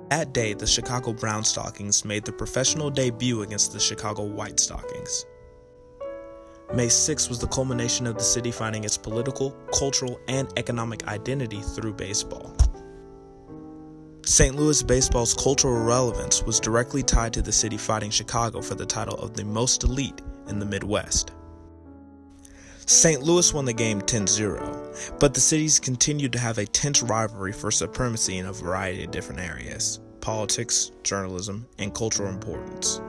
That day, the Chicago Brown Stockings made their professional debut against the Chicago White Stockings. May 6 was the culmination of the city finding its political, cultural, and economic identity through baseball. St. Louis baseball's cultural relevance was directly tied to the city fighting Chicago for the title of the most elite in the Midwest. St. Louis won the game 10-0, but the cities continued to have a tense rivalry for supremacy in a variety of different areas: politics, journalism, and cultural importance.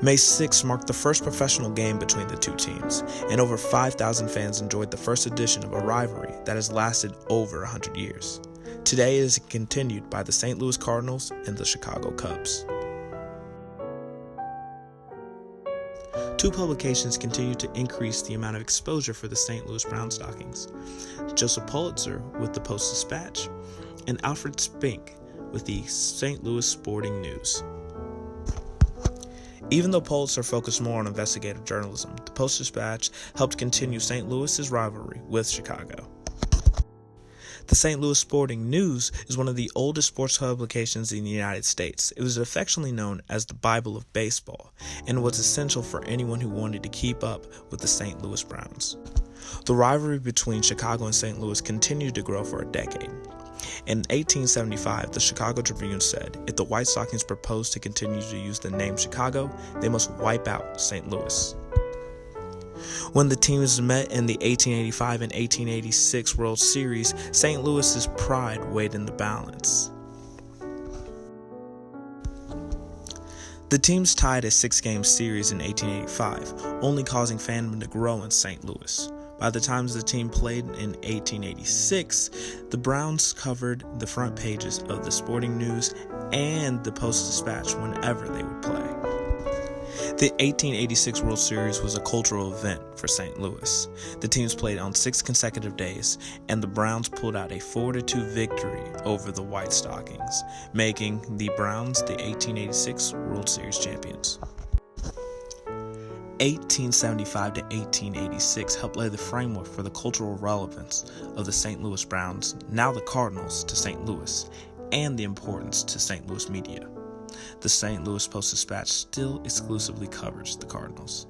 May 6 marked the first professional game between the two teams, and over 5,000 fans enjoyed the first edition of a rivalry that has lasted over 100 years. Today it is continued by the St. Louis Cardinals and the Chicago Cubs. Two publications continue to increase the amount of exposure for the St. Louis Brown Stockings: Joseph Pulitzer with the Post-Dispatch and Alfred Spink with the St. Louis Sporting News. Even though Pulitzer focused more on investigative journalism, the Post-Dispatch helped continue St. Louis's rivalry with Chicago. The St. Louis Sporting News is one of the oldest sports publications in the United States. It was affectionately known as the Bible of baseball, and was essential for anyone who wanted to keep up with the St. Louis Browns. The rivalry between Chicago and St. Louis continued to grow for a decade. In 1875, the Chicago Tribune said, if the White Stockings proposed to continue to use the name Chicago, they must wipe out St. Louis. When the teams met in the 1885 and 1886 World Series, St. Louis's pride weighed in the balance. The teams tied a 6-game series in 1885, only causing fandom to grow in St. Louis. By the time the team played in 1886, the Browns covered the front pages of the Sporting News and the Post-Dispatch whenever they would play. The 1886 World Series was a cultural event for St. Louis. The teams played on 6 consecutive days, and the Browns pulled out a 4-2 victory over the White Stockings, making the Browns the 1886 World Series champions. 1875 to 1886 helped lay the framework for the cultural relevance of the St. Louis Browns, now the Cardinals, to St. Louis, and the importance to St. Louis media. The St. Louis Post-Dispatch still exclusively covers the Cardinals.